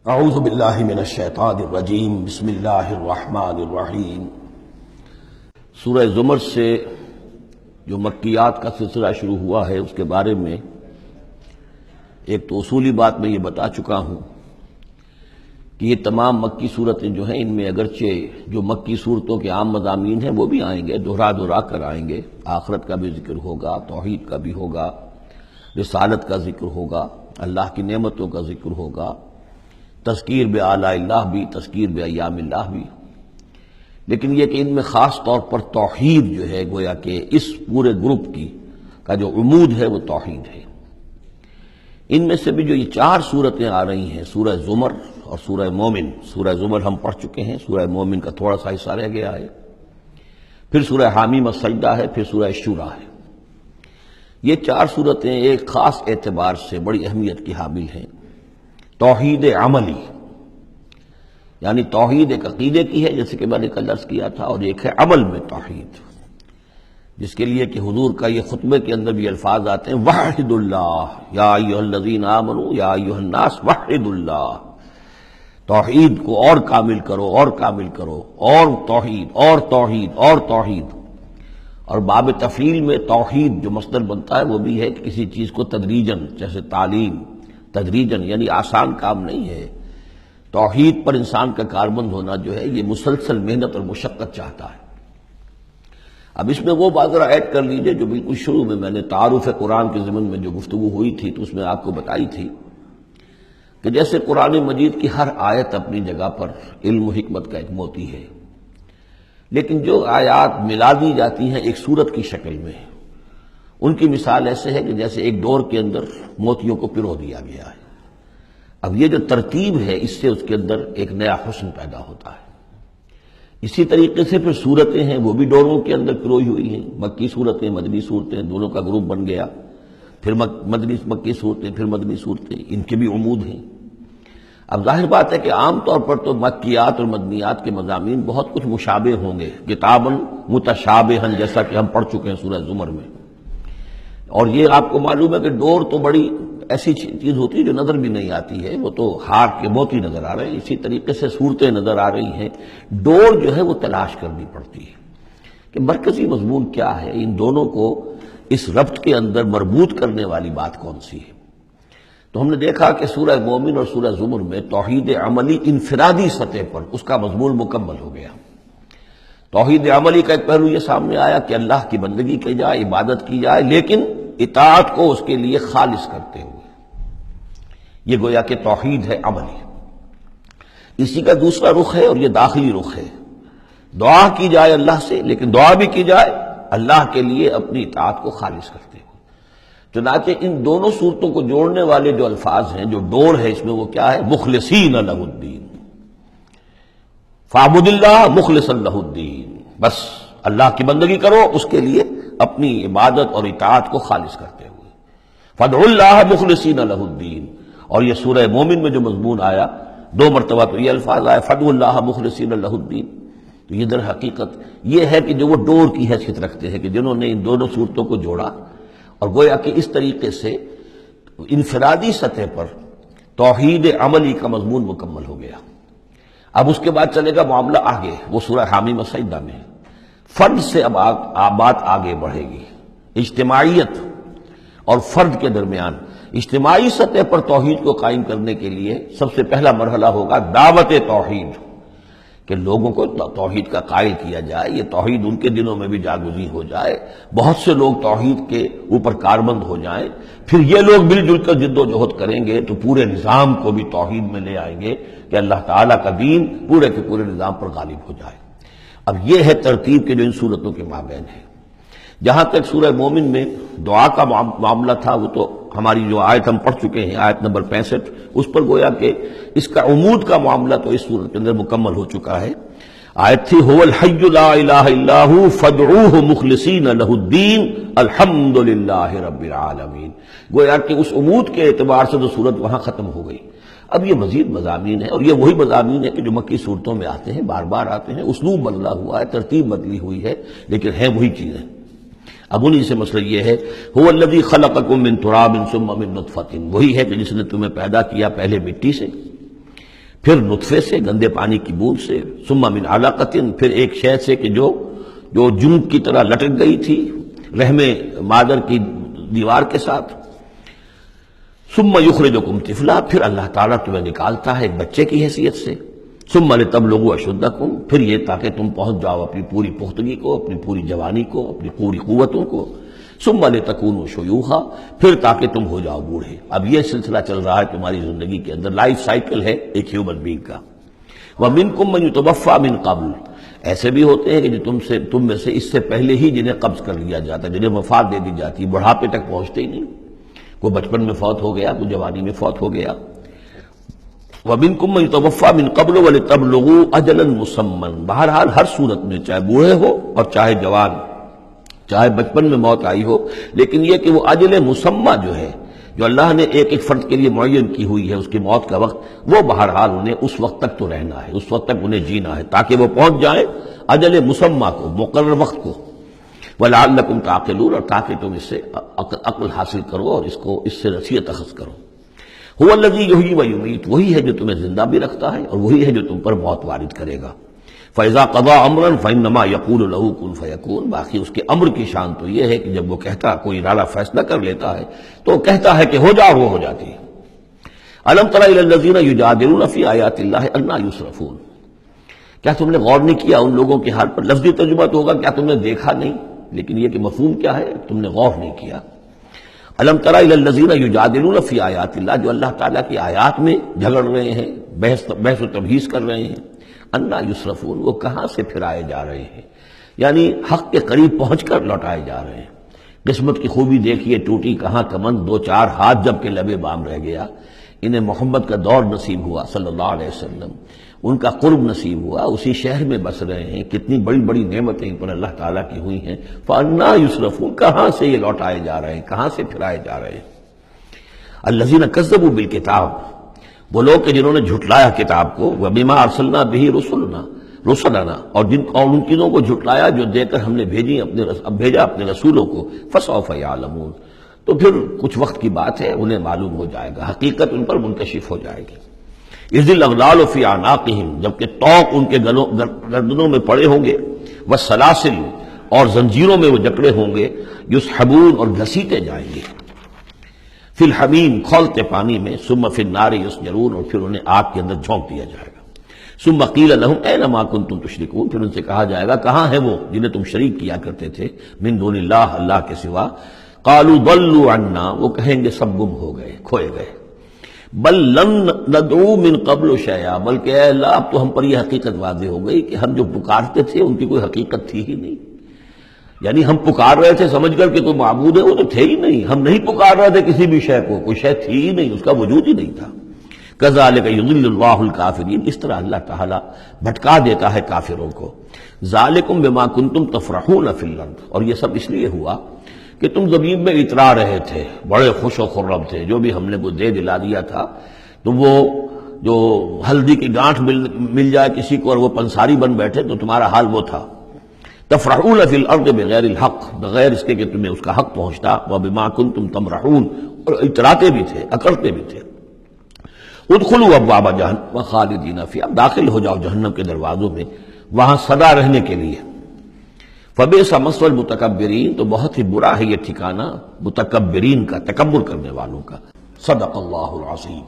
اعوذ باللہ من الشیطان الرجیم بسم اللہ الرحمن الرحیم۔ سورہ زمر سے جو مکیات کا سلسلہ شروع ہوا ہے اس کے بارے میں ایک تو اصولی بات میں یہ بتا چکا ہوں کہ یہ تمام مکی صورتیں جو ہیں ان میں اگرچہ جو مکی صورتوں کے عام مضامین ہیں وہ بھی آئیں گے، دہرا کر آئیں گے، آخرت کا بھی ذکر ہوگا، توحید کا بھی ہوگا، رسالت کا ذکر ہوگا، اللہ کی نعمتوں کا ذکر ہوگا، تذکیر بآلاء اللہ بھی، تذکیر بایام اللہ بھی، لیکن یہ کہ ان میں خاص طور پر توحید جو ہے گویا کہ اس پورے گروپ کا جو عمود ہے وہ توحید ہے۔ ان میں سے بھی جو یہ چار صورتیں آ رہی ہیں، سورہ زمر اور سورہ مومن، سورہ زمر ہم پڑھ چکے ہیں، سورہ مومن کا تھوڑا سا حصہ رہ گیا ہے، پھر سورہ حامیم السجدہ ہے، پھر سورہ شورى ہے۔ یہ چار صورتیں ایک خاص اعتبار سے بڑی اہمیت کی حامل ہیں۔ توحید عملی یعنی توحید ایک عقیدے کی ہے جیسے کہ میں نے کل عرض کیا تھا، اور ایک ہے عمل میں توحید، جس کے لیے کہ حضور کا یہ خطبے کے اندر بھی الفاظ آتے ہیں وحد اللہ یا ایھا الذین آمنوا یا ایھا الناس وحد اللہ، توحید کو اور کامل کرو اور کامل کرو، اور توحید اور توحید اور توحید۔ اور باب تفعیل میں توحید جو مصدر بنتا ہے وہ بھی ہے کہ کسی چیز کو تدریجاً، جیسے تعلیم تدریجاً، یعنی آسان کام نہیں ہے۔ توحید پر انسان کا کاربند ہونا جو ہے یہ مسلسل محنت اور مشقت چاہتا ہے۔ اب اس میں وہ بات ذرا ایڈ کر لیجئے جو بالکل شروع میں نے تعارف قرآن کے ضمن میں جو گفتگو ہوئی تھی تو اس میں آپ کو بتائی تھی کہ جیسے قرآن مجید کی ہر آیت اپنی جگہ پر علم و حکمت کا ایک موتی ہے، لیکن جو آیات ملا دی جاتی ہیں ایک صورت کی شکل میں، ان کی مثال ایسے ہے کہ جیسے ایک ڈور کے اندر موتیوں کو پرو دیا گیا ہے۔ اب یہ جو ترتیب ہے اس سے اس کے اندر ایک نیا حسن پیدا ہوتا ہے۔ اسی طریقے سے پھر صورتیں ہیں وہ بھی ڈوروں کے اندر پروئی ہوئی ہیں، مکی صورتیں مدنی صورتیں، دونوں کا گروپ بن گیا، پھر مکی صورتیں، پھر مدنی صورتیں، ان کے بھی عمود ہیں۔ اب ظاہر بات ہے کہ عام طور پر تو مکیات اور مدنیات کے مضامین بہت کچھ مشابہ ہوں گے، کتاباً متشابہاً، جیسا کہ ہم پڑھ چکے ہیں سورہ زمر میں۔ اور یہ آپ کو معلوم ہے کہ ڈور تو بڑی ایسی چیز ہوتی ہے جو نظر بھی نہیں آتی ہے، وہ تو ہار کے موتی نظر آ رہے ہیں، اسی طریقے سے صورتیں نظر آ رہی ہیں، ڈور جو ہے وہ تلاش کرنی پڑتی ہے کہ مرکزی مضمون کیا ہے، ان دونوں کو اس ربط کے اندر مربوط کرنے والی بات کون سی ہے۔ تو ہم نے دیکھا کہ سورہ مومن اور سورہ زمر میں توحید عملی انفرادی سطح پر اس کا مضمون مکمل ہو گیا۔ توحید عملی کا ایک پہلو یہ سامنے آیا کہ اللہ کی بندگی کی جائے، عبادت کی جائے، لیکن اطاعت کو اس کے لیے خالص کرتے ہوئے، یہ گویا کہ توحید ہے عملی۔ اسی کا دوسرا رخ ہے اور یہ داخلی رخ ہے، دعا کی جائے اللہ سے، لیکن دعا بھی کی جائے اللہ کے لیے اپنی اطاعت کو خالص کرتے ہوئے۔ چنانچہ ان دونوں صورتوں کو جوڑنے والے جو الفاظ ہیں، جو ڈور ہے اس میں، وہ کیا ہے؟ مخلصین لہ الدین، فاعبد اللہ مخلصا لہ الدین، بس اللہ کی بندگی کرو، اس کے لیے اپنی عبادت اور اطاعت کو خالص کرتے ہوئے۔ فادعوا اللہ مخلصین لہ الدین، اور یہ سورہ مومن میں جو مضمون آیا، دو مرتبہ تو یہ الفاظ آئے فادعوا اللہ مخلصین لہ الدین، تو یہ در حقیقت یہ ہے کہ جو وہ ڈور کی حیثیت رکھتے ہیں کہ جنہوں نے ان دونوں صورتوں کو جوڑا، اور گویا کہ اس طریقے سے انفرادی سطح پر توحید عملی کا مضمون مکمل ہو گیا۔ اب اس کے بعد چلے گا معاملہ آگے، وہ سورہ حامیم السجدہ میں فرد سے اب بات آگے بڑھے گی، اجتماعیت اور فرد کے درمیان۔ اجتماعی سطح پر توحید کو قائم کرنے کے لیے سب سے پہلا مرحلہ ہوگا دعوت توحید، کہ لوگوں کو توحید کا قائل کیا جائے، یہ توحید ان کے دلوں میں بھی جاگزی ہو جائے، بہت سے لوگ توحید کے اوپر کاربند ہو جائیں، پھر یہ لوگ مل جل کر جد و جہد کریں گے تو پورے نظام کو بھی توحید میں لے آئیں گے کہ اللہ تعالیٰ کا دین پورے کے پورے نظام پر غالب ہو جائے۔ اب یہ ہے ترتیب کے جو ان صورتوں کے مابین ہے۔ جہاں تک سورہ مومن میں دعا کا معاملہ تھا، وہ تو ہماری جو آیت ہم پڑھ چکے ہیں، آیت نمبر 65، اس پر گویا کہ اس کا عمود کا معاملہ تو اس صورت کے اندر مکمل ہو چکا ہے۔ آیت تھی هو الحی لا الہ الا هو فادعوہ مخلصین لہ الدین الحمد للہ رب العالمین، گویا کہ اس عمود کے اعتبار سے تو صورت وہاں ختم ہو گئی۔ اب یہ مزید مضامین ہیں، اور یہ وہی مضامین ہیں کہ جو مکی صورتوں میں آتے ہیں، بار بار آتے ہیں، اسلوب بدلا ہوا ہے، ترتیب بدلی ہوئی ہے، لیکن ہیں وہی چیزیں۔ اب انہی سے مسئلہ یہ ہے هو الذی خلقکم من تراب ثم من نطفۃ، وہی ہے کہ جس نے تمہیں پیدا کیا پہلے مٹی سے، پھر نطفے سے، گندے پانی کی بوند سے، ثم من علقۃ، پھر ایک شے سے کہ جو جون کی طرح لٹک گئی تھی رحم مادر کی دیوار کے ساتھ، ثم یخرجکم طفلا، پھر اللہ تعالیٰ تمہیں نکالتا ہے ایک بچے کی حیثیت سے، ثم لتبلغوا اشدکم، پھر یہ تاکہ تم پہنچ جاؤ اپنی پوری پختگی کو، اپنی پوری جوانی کو، اپنی پوری قوتوں کو، ثم لتکونوا شیوخا، پھر تاکہ تم ہو جاؤ بوڑھے۔ اب یہ سلسلہ چل رہا ہے تمہاری زندگی کے اندر، لائف سائیکل ہے ایک ہیومن بینگ کا۔ وَمِنْكُمْ مَنْ يُتَوَفَّى مِنْ قَبْلُ، ایسے بھی ہوتے ہیں کہ جو تم میں سے اس سے پہلے ہی جنہیں قبض کر لیا جاتا ہے، جنہیں وفات دے دی جاتی ہے، بڑھاپے تک پہنچتے ہی نہیں، کوئی بچپن میں فوت ہو گیا، کوئی جوانی میں فوت ہو گیا۔ وَمِنْكُمْ مَنْ يُتَوَفَّى مِنْ قَبْلُ وَلِتَبْلُغُوا أَجَلًا مُّسَمًّى، بہرحال ہر صورت میں چاہے بوڑھے ہو اور چاہے جوان، چاہے بچپن میں موت آئی ہو، لیکن یہ کہ وہ اجل مسمى جو ہے، جو اللہ نے ایک ایک فرد کے لیے معین کی ہوئی ہے اس کی موت کا وقت، وہ بہرحال انہیں اس وقت تک تو رہنا ہے، اس وقت تک انہیں جینا ہے تاکہ وہ پہنچ جائیں اجل مسمى کو، مقرر وقت کو۔ وَلَعَلَّكُمْ تَعْقِلُونَ، اور تاکہ تم اس سے عقل حاصل کرو اور اس سے نصیحت اخذ کرو۔ هُوَ الَّذِي يُحْيِي وَيُمِيتُ، وہی ہے جو تمہیں زندہ بھی رکھتا ہے اور وہی ہے جو تم پر موت وارد کرے گا۔ فَإِذَا قَضَىٰ أَمْرًا فَإِنَّمَا يَقُولُ لَهُ كُن فَيَكُونُ، باقی اس کے امر کی شان تو یہ ہے کہ جب وہ کہتا، کوئی ارادہ فیصلہ کر لیتا ہے تو وہ کہتا ہے کہ ہو جا، وہ ہو جاتی ہے۔ أَلَمْ تَرَ إِلَى الَّذِينَ يُجَادِلُونَ فِي آيَاتِ اللَّهِ أَنَّىٰ يُصْرَفُونَ، کیا تم نے غور نہیں کیا ان لوگوں کے حال پر؟ لفظی ترجمہ تو ہوگا کیا تم نے دیکھا نہیں، لیکن یہ کہ مفہوم کیا ہے، تم نے غور نہیں کیا۔ أَلَمْ تَرَ إِلَى الَّذِينَ يُجَادِلُونَ فِي آيَاتِ اللَّهِ، جو اللہ تعالیٰ کی آیات میں جھگڑ رہے ہیں، بحث و تبحیث کر رہے ہیں، انا یصرفون، وہ کہاں سے پھرائے جا رہے ہیں، یعنی حق کے قریب پہنچ کر لوٹائے جا رہے ہیں۔ قسمت کی خوبی دیکھیے، ٹوٹی کہاں کمند، دو چار ہاتھ جب کہ لبے بام رہ گیا۔ انہیں محمد کا دور نصیب ہوا صلی اللہ علیہ وسلم، ان کا قرب نصیب ہوا، اسی شہر میں بس رہے ہیں، کتنی بڑی بڑی نعمتیں ان پر اللہ تعالیٰ کی ہوئی ہیں۔ فانا یصرفون، کہاں سے یہ لوٹائے جا رہے ہیں، کہاں سے پھرائے جا رہے ہیں۔ الذین کذبوا بالکتاب، وہ لوگ کہ جنہوں نے جھٹلایا کتاب کو، وَبِمَا أَرْسَلْنَا بِهِ رُسُلَنَا، اور ان چیزوں کو جھٹلایا جو دے کر ہم نے بھیجا اپنے رسولوں کو، فَسَوْفَ يَعْلَمُونَ، تو پھر کچھ وقت کی بات ہے، انہیں معلوم ہو جائے گا، حقیقت ان پر منکشف ہو جائے گی۔ اِذِ الْأَغْلَالُ فِي أَعْنَاقِهِمْ، جبکہ طوق ان کے گردنوں میں پڑے ہوں گے، وَالسَّلَاسِلُ، اور زنجیروں میں وہ جکڑے ہوں گے، يُسْحَبُونَ، اور گھسیٹے جائیں گے، فی الحمیم، کھولتے پانی میں، ثم فی النار یسجرون، اور پھر انہیں آگ کے اندر جھونک دیا جائے گا۔ ثم قیل لہم این ما کنتم تشرکون، پھر ان سے کہا جائے گا کہاں ہیں وہ جنہیں تم شریک کیا کرتے تھے، من دون اللہ، اللہ کے سوا۔ قالوا ضلوا عنا، وہ کہیں گے سب گم ہو گئے، کھوئے گئے۔ بل لم ندعو من قبل شیئا، بلکہ اے اللہ اب تو ہم پر یہ حقیقت واضح ہو گئی کہ ہم جو پکارتے تھے ان کی کوئی حقیقت تھی ہی نہیں، یعنی ہم پکار رہے تھے سمجھ کر کہ کوئی معبود ہے، وہ تو تھے ہی نہیں، ہم نہیں پکار رہے تھے کسی بھی شے کو، کوئی شے تھی ہی نہیں، اس کا وجود ہی نہیں تھا۔ کذالک یضل اللہ الکافرین، اس طرح اللہ تعالیٰ بھٹکا دیتا ہے کافروں کو۔ ذالکم بما کنتم تفرحون فی الارض، اور یہ سب اس لیے ہوا کہ تم زمین میں اترا رہے تھے، بڑے خوش و خرم تھے، جو بھی ہم نے کچھ دے دلا دیا تھا، تو وہ جو ہلدی کی گانٹھ مل جائے کسی کو اور وہ پنساری بن بیٹھے تو تمہارا حال وہ تھا۔ تفرحون فی الارض بغیر الحق، بغیر اس کے کہ تمہیں اس کا حق پہنچتا، وبما کنتم تمرحون، اور اتراتے بھی تھے، اکڑتے بھی تھے۔ ادخلوا ابواب جہنم خالدین فیہا، داخل ہو جاؤ جہنم کے دروازوں میں، وہاں سدا رہنے کے لیے۔ فبئس مثوى المتکبرین، تو بہت ہی برا ہے یہ ٹھکانہ متکبرین کا، تکبر کرنے والوں کا۔ صدق اللہ العظیم۔